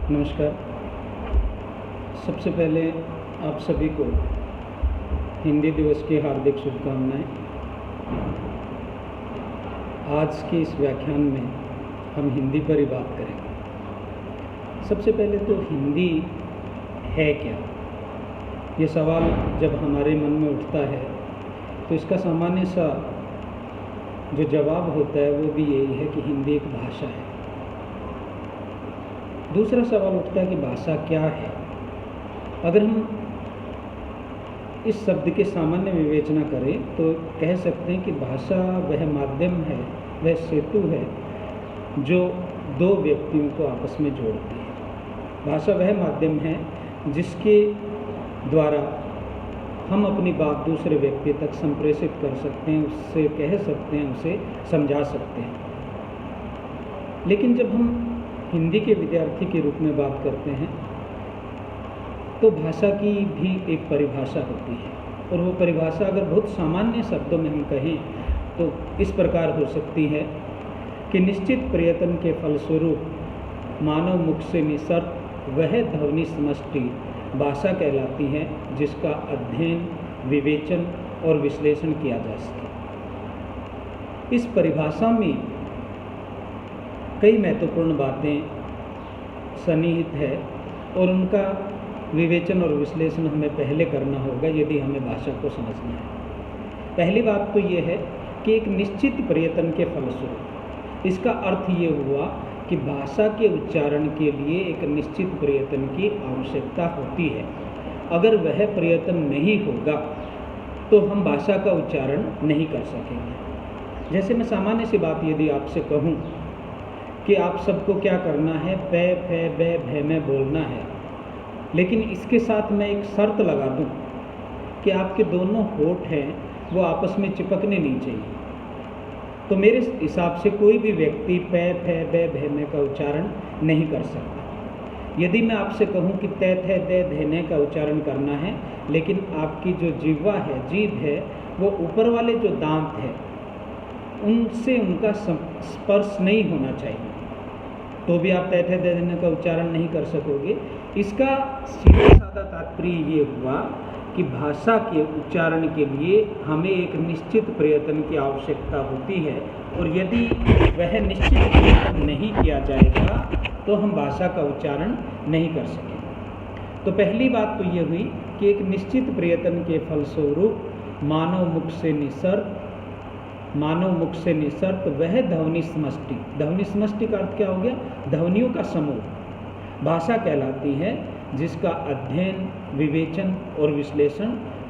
नमस्कार। सबसे पहले आप सभी को हिंदी दिवस की हार्दिक शुभकामनाएं। आज के इस व्याख्यान में हम हिंदी पर ही बात करेंगे। सबसे पहले तो हिंदी है क्या, ये सवाल जब हमारे मन में उठता है तो इसका सामान्य सा जो जवाब होता है वो भी यही है कि हिंदी एक भाषा है। दूसरा सवाल उठता है कि भाषा क्या है। अगर हम इस शब्द के सामान्य विवेचना करें तो कह सकते हैं कि भाषा वह माध्यम है, वह सेतु है जो दो व्यक्तियों को आपस में जोड़ती है। भाषा वह माध्यम है जिसके द्वारा हम अपनी बात दूसरे व्यक्ति तक संप्रेषित कर सकते हैं, उससे कह सकते हैं, उसे समझा सकते हैं। लेकिन जब हम हिंदी के विद्यार्थी के रूप में बात करते हैं तो भाषा की भी एक परिभाषा होती है, और वो परिभाषा अगर बहुत सामान्य शब्दों में हम कहें तो इस प्रकार हो सकती है कि निश्चित प्रयत्न के फलस्वरूप मानव मुख से निसर्त वह ध्वनि समष्टि भाषा कहलाती है जिसका अध्ययन, विवेचन और विश्लेषण किया जा सके। इस परिभाषा में कई महत्वपूर्ण बातें सन्निहित है और उनका विवेचन और विश्लेषण हमें पहले करना होगा यदि हमें भाषा को समझना है। पहली बात तो ये है कि एक निश्चित प्रयत्न के फलस्वरूप, इसका अर्थ ये हुआ कि भाषा के उच्चारण के लिए एक निश्चित प्रयत्न की आवश्यकता होती है। अगर वह प्रयत्न नहीं होगा तो हम भाषा का उच्चारण नहीं कर सकेंगे। जैसे मैं सामान्य सी बात यदि आपसे कहूँ कि आप सबको क्या करना है, पे फे बे भे में बोलना है, लेकिन इसके साथ मैं एक शर्त लगा दूं कि आपके दोनों होंठ हैं वो आपस में चिपकने नहीं चाहिए, तो मेरे हिसाब से कोई भी व्यक्ति पे फे बे भे में का उच्चारण नहीं कर सकता। यदि मैं आपसे कहूं कि ते थे दे धेने का उच्चारण करना है, लेकिन आपकी जो जिह्वा है, जीभ है, वो ऊपर वाले जो दांत है उनसे उनका स्पर्श नहीं होना चाहिए, तो भी आप तैथे दे देने का उच्चारण नहीं कर सकोगे। इसका सीधा साधा तात्पर्य ये हुआ कि भाषा के उच्चारण के लिए हमें एक निश्चित प्रयत्न की आवश्यकता होती है, और यदि वह निश्चित प्रयत्न नहीं किया जाएगा तो हम भाषा का उच्चारण नहीं कर सकेंगे। तो पहली बात तो ये हुई कि एक निश्चित प्रयत्न के फलस्वरूप मानव मुख से निसर्त वह ध्वनि समष्टि, ध्वनि समष्टि का अर्थ क्या हो गया, ध्वनियों का समूह भाषा कहलाती है जिसका अध्ययन, विवेचन और विश्लेषण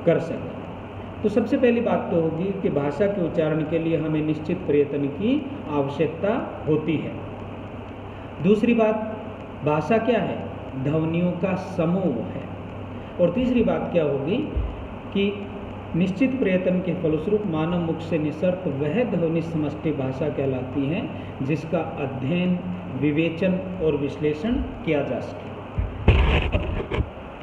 कर सके। तो सबसे पहली बात तो होगी कि भाषा के उच्चारण के लिए हमें निश्चित प्रयत्न की आवश्यकता होती है। दूसरी बात, भाषा क्या है, ध्वनियों का समूह है। और तीसरी बात क्या होगी कि निश्चित प्रयत्न के फलस्वरूप मानव मुख से निसर्त वह ध्वनि समष्टि भाषा कहलाती है जिसका अध्ययन, विवेचन और विश्लेषण किया जा सके।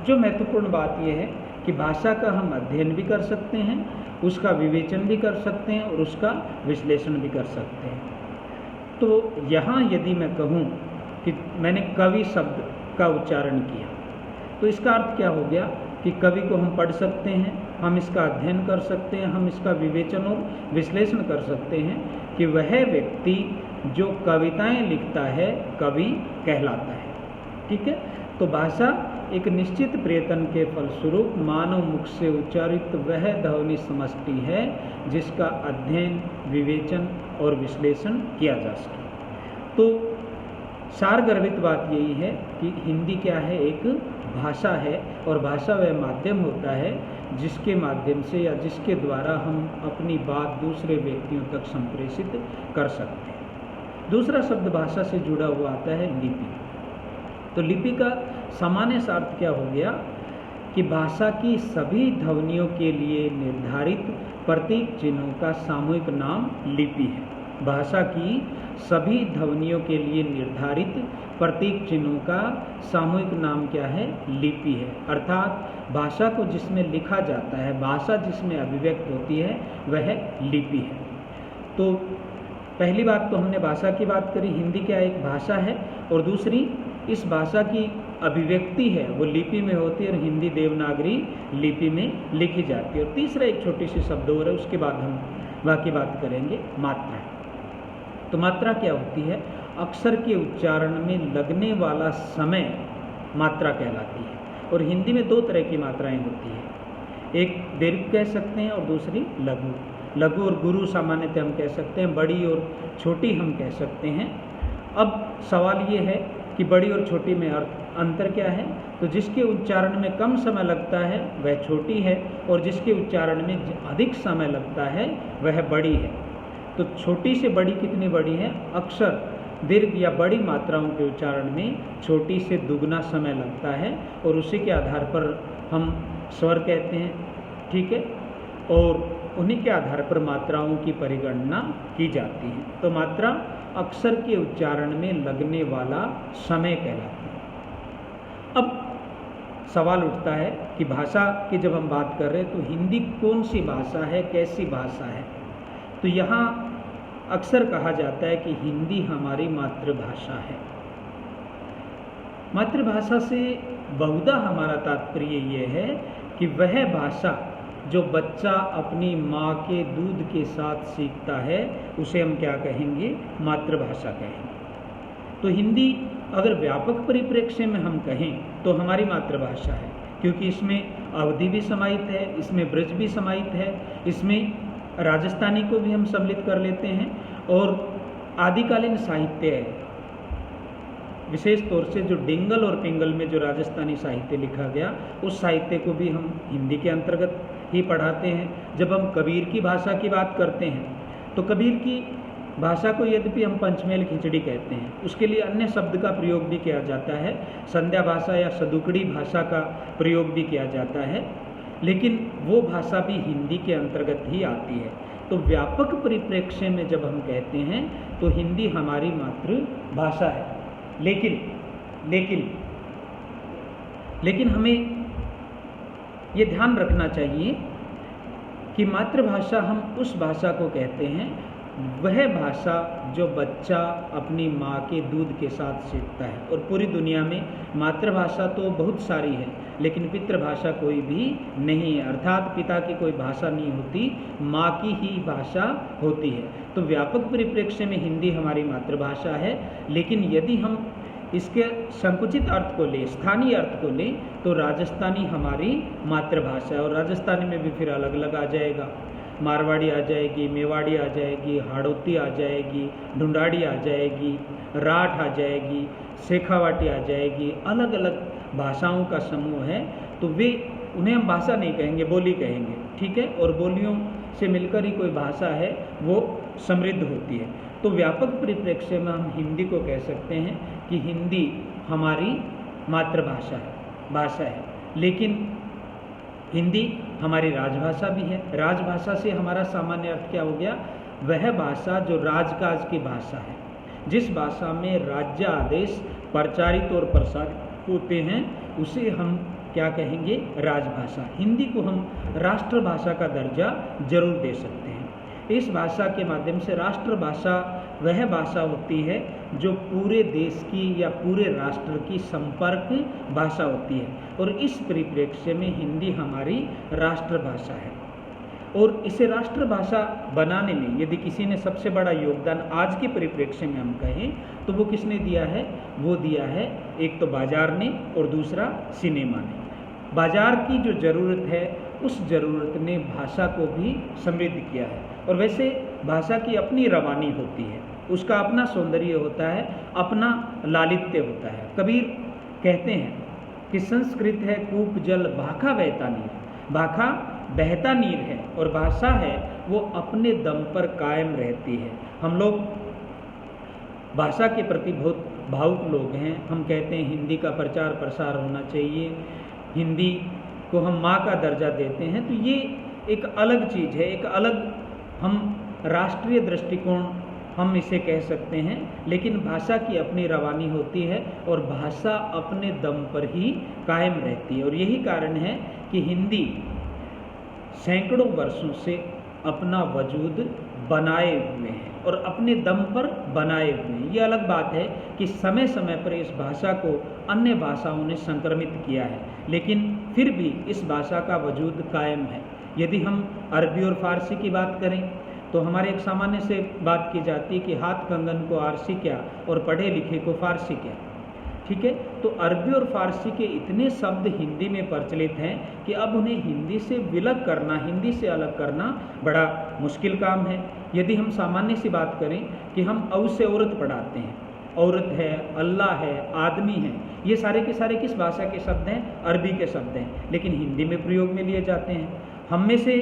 जो महत्वपूर्ण बात यह है कि भाषा का हम अध्ययन भी कर सकते हैं, उसका विवेचन भी कर सकते हैं और उसका विश्लेषण भी कर सकते हैं। तो यहाँ यदि मैं कहूँ कि मैंने कवि शब्द का उच्चारण किया तो इसका अर्थ क्या हो गया कि कवि को हम पढ़ सकते हैं, हम इसका अध्ययन कर सकते हैं, हम इसका विवेचन और विश्लेषण कर सकते हैं कि वह व्यक्ति जो कविताएं लिखता है कवि कहलाता है। ठीक है, तो भाषा एक निश्चित प्रयत्न के फलस्वरूप मानव मुख से उच्चारित वह ध्वनि समष्टि है जिसका अध्ययन, विवेचन और विश्लेषण किया जा सके। तो सारगर्भित बात यही है कि हिंदी क्या है, एक भाषा है, और भाषा वह माध्यम होता है जिसके माध्यम से या जिसके द्वारा हम अपनी बात दूसरे व्यक्तियों तक संप्रेषित कर सकते हैं। दूसरा शब्द भाषा से जुड़ा हुआ आता है लिपि। तो लिपि का सामान्य अर्थ क्या हो गया कि भाषा की सभी ध्वनियों के लिए निर्धारित प्रतीक चिन्हों का सामूहिक नाम लिपि है। भाषा की सभी ध्वनियों के लिए निर्धारित प्रतीक चिन्हों का सामूहिक नाम क्या है, लिपि है। अर्थात भाषा को जिसमें लिखा जाता है, भाषा जिसमें अभिव्यक्त होती है, वह लिपि है। तो पहली बात तो हमने भाषा की बात करी, हिंदी क्या एक भाषा है, और दूसरी इस भाषा की अभिव्यक्ति है वो लिपि में होती है और हिंदी देवनागरी लिपि में लिखी जाती है। और तीसरा एक छोटी सी शब्द और है, उसके बाद हम बाकी बात करेंगे, मात्रा। तो मात्रा क्या होती है? अक्षर के उच्चारण में लगने वाला समय मात्रा कहलाती है। और हिंदी में दो तरह की मात्राएं होती है, एक दीर्घ कह सकते हैं और दूसरी लघु। लघु और गुरु सामान्यतः हम कह सकते हैं, बड़ी और छोटी हम कह सकते हैं। अब सवाल ये है कि बड़ी और छोटी में अंतर क्या है? तो जिसके उच्चारण में कम समय लगता है वह छोटी है, और जिसके उच्चारण में अधिक समय लगता है वह बड़ी है। तो छोटी से बड़ी कितनी बड़ी है? अक्षर दीर्घ या बड़ी मात्राओं के उच्चारण में छोटी से दुगना समय लगता है, और उसी के आधार पर हम स्वर कहते हैं, ठीक है, और उन्हीं के आधार पर मात्राओं की परिगणना की जाती है। तो मात्रा अक्षर के उच्चारण में लगने वाला समय कहलाती है। अब सवाल उठता है कि भाषा की जब हम बात कर रहे हैं तो हिंदी कौन सी भाषा है, कैसी भाषा है? तो यहाँ अक्सर कहा जाता है कि हिंदी हमारी मातृभाषा है। मातृभाषा से बहुधा हमारा तात्पर्य ये है कि वह भाषा जो बच्चा अपनी माँ के दूध के साथ सीखता है उसे हम क्या कहेंगे? मातृभाषा कहेंगे। तो हिंदी अगर व्यापक परिप्रेक्ष्य में हम कहें तो हमारी मातृभाषा है, क्योंकि इसमें अवधी भी समाहित है, इसमें ब्रज भी समाहित है, इसमें राजस्थानी को भी हम सम्मिलित कर लेते हैं, और आदिकालीन साहित्य है, विशेष तौर से जो डिंगल और पिंगल में जो राजस्थानी साहित्य लिखा गया उस साहित्य को भी हम हिंदी के अंतर्गत ही पढ़ाते हैं। जब हम कबीर की भाषा की बात करते हैं तो कबीर की भाषा को यद्यपि हम पंचमेल खिचड़ी कहते हैं, उसके लिए अन्य शब्द का प्रयोग भी किया जाता है, संध्या भाषा या सदुकड़ी भाषा का प्रयोग भी किया जाता है, लेकिन वो भाषा भी हिंदी के अंतर्गत ही आती है। तो व्यापक परिप्रेक्ष्य में जब हम कहते हैं तो हिंदी हमारी मातृभाषा है, लेकिन हमें ये ध्यान रखना चाहिए कि मातृभाषा हम उस भाषा को कहते हैं, वह भाषा जो बच्चा अपनी माँ के दूध के साथ सीखता है। और पूरी दुनिया में मातृभाषा तो बहुत सारी है, लेकिन पितृभाषा कोई भी नहीं है, अर्थात पिता की कोई भाषा नहीं होती, माँ की ही भाषा होती है। तो व्यापक परिप्रेक्ष्य में हिंदी हमारी मातृभाषा है, लेकिन यदि हम इसके संकुचित अर्थ को लें, स्थानीय अर्थ को लें, तो राजस्थानी हमारी मातृभाषा है। और राजस्थानी में भी फिर अलग अलग आ जाएगा, मारवाड़ी आ जाएगी, मेवाड़ी आ जाएगी, हाड़ौती आ जाएगी, ढूंढाड़ी आ जाएगी, राठ आ जाएगी, शेखावाटी आ जाएगी, अलग अलग भाषाओं का समूह है। तो वे उन्हें हम भाषा नहीं कहेंगे, बोली कहेंगे, ठीक है। और बोलियों से मिलकर ही कोई भाषा है वो समृद्ध होती है। तो व्यापक परिप्रेक्ष्य में हम हिंदी को कह सकते हैं कि हिंदी हमारी मातृभाषा है, लेकिन हिंदी हमारी राजभाषा भी है। राजभाषा से हमारा सामान्य अर्थ क्या हो गया? वह भाषा जो राजकाज की भाषा है, जिस भाषा में राज्य आदेश प्रचारित और प्रसारित होते हैं, उसे हम क्या कहेंगे? राजभाषा। हिंदी को हम राष्ट्रभाषा का दर्जा जरूर दे सकते हैं। इस भाषा के माध्यम से राष्ट्रभाषा वह भाषा होती है जो पूरे देश की या पूरे राष्ट्र की संपर्क भाषा होती है, और इस परिप्रेक्ष्य में हिंदी हमारी राष्ट्रभाषा है। और इसे राष्ट्रभाषा बनाने में यदि किसी ने सबसे बड़ा योगदान आज के परिप्रेक्ष्य में हम कहें तो वो किसने दिया है? वो दिया है एक तो बाजार ने और दूसरा सिनेमा ने। बाजार की जो ज़रूरत है उस ज़रूरत ने भाषा को भी समृद्ध किया है। और वैसे भाषा की अपनी रवानी होती है, उसका अपना सौंदर्य होता है, अपना लालित्य होता है। कबीर कहते हैं कि संस्कृत है कूप जल भाखा बहता नीर। भाखा बहता नीर है और भाषा है वो अपने दम पर कायम रहती है। हम लोग भाषा के प्रति बहुत भावुक लोग हैं। हम कहते हैं हिंदी का प्रचार प्रसार होना चाहिए, हिंदी को हम माँ का दर्जा देते हैं। तो ये एक अलग चीज़ है, एक अलग हम राष्ट्रीय दृष्टिकोण हम इसे कह सकते हैं, लेकिन भाषा की अपनी रवानी होती है और भाषा अपने दम पर ही कायम रहती है। और यही कारण है कि हिंदी सैकड़ों वर्षों से अपना वजूद बनाए हुए हैं और अपने दम पर बनाए हुए हैं। ये अलग बात है कि समय समय पर इस भाषा को अन्य भाषाओं ने संक्रमित किया है, लेकिन फिर भी इस भाषा का वजूद कायम है। यदि हम अरबी और फारसी की बात करें तो हमारे एक सामान्य से बात की जाती है कि हाथ कंगन को आरसी क्या और पढ़े लिखे को फारसी क्या। ठीक है, तो अरबी और फारसी के इतने शब्द हिंदी में प्रचलित हैं कि अब उन्हें हिंदी से विलग करना, हिंदी से अलग करना बड़ा मुश्किल काम है। यदि हम सामान्य सी बात करें कि हम औ से औरत पढ़ाते हैं, औरत है, अल्लाह है, आदमी है, ये सारे के सारे किस भाषा के शब्द हैं? अरबी के शब्द हैं, लेकिन हिंदी में प्रयोग में लिए जाते हैं। हम में से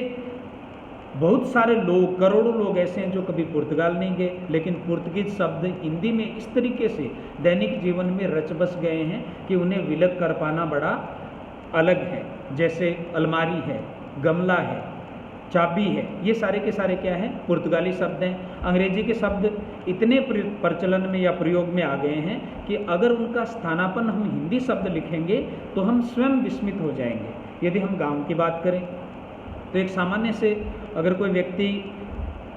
बहुत सारे लोग, करोड़ों लोग ऐसे हैं जो कभी पुर्तगाल नहीं गए, लेकिन पुर्तगीज शब्द हिंदी में इस तरीके से दैनिक जीवन में रच बस गए हैं कि उन्हें विलग कर पाना बड़ा अलग है। जैसे अलमारी है, गमला है, चाबी है, ये सारे के सारे क्या हैं? पुर्तगाली शब्द हैं। अंग्रेजी के शब्द इतने प्रचलन में या प्रयोग में आ गए हैं कि अगर उनका स्थानापन्न हम हिंदी शब्द लिखेंगे तो हम स्वयं विस्मित हो जाएंगे। यदि हम गाँव की बात करें तो एक सामान्य से अगर कोई व्यक्ति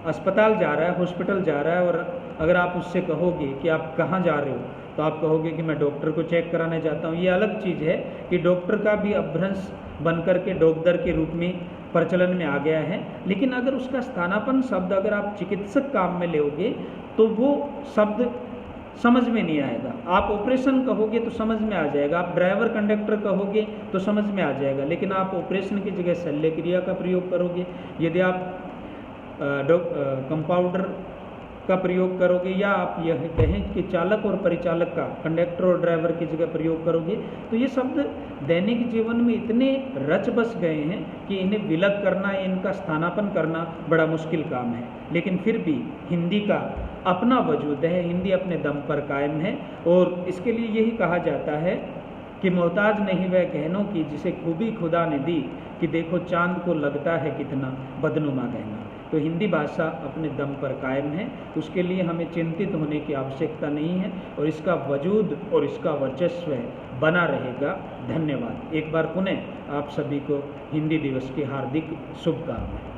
अस्पताल जा रहा है, हॉस्पिटल जा रहा है, और अगर आप उससे कहोगे कि आप कहाँ जा रहे हो, तो आप कहोगे कि मैं डॉक्टर को चेक कराने जाता हूँ। ये अलग चीज़ है कि डॉक्टर का भी अपभ्रंश बनकर के डॉक्टर के रूप में प्रचलन में आ गया है। लेकिन अगर उसका स्थानापन्न शब्द अगर आप चिकित्सक काम में लोगे तो वो शब्द समझ में नहीं आएगा। आप ऑपरेशन कहोगे तो समझ में आ जाएगा, आप ड्राइवर कंडक्टर कहोगे तो समझ में आ जाएगा, लेकिन आप ऑपरेशन की जगह शल्य क्रिया का प्रयोग करोगे, यदि आप कंपाउंडर का प्रयोग करोगे, या आप यह कहें कि चालक और परिचालक का, कंडक्टर और ड्राइवर की जगह प्रयोग करोगे, तो ये शब्द दैनिक जीवन में इतने रच बस गए हैं कि इन्हें विलग करना या इनका स्थानापन्न करना बड़ा मुश्किल काम है। लेकिन फिर भी हिंदी का अपना वजूद है, हिंदी अपने दम पर कायम है, और इसके लिए यही कहा जाता है कि मोहताज नहीं वह गहनों की जिसे खूबी खुदा ने दी, कि देखो चांद को लगता है कितना बदनुमा गहना। तो हिंदी भाषा अपने दम पर कायम है, उसके लिए हमें चिंतित होने की आवश्यकता नहीं है, और इसका वजूद और इसका वर्चस्व बना रहेगा। धन्यवाद। एक बार पुनः आप सभी को हिंदी दिवस की हार्दिक शुभकामनाएं।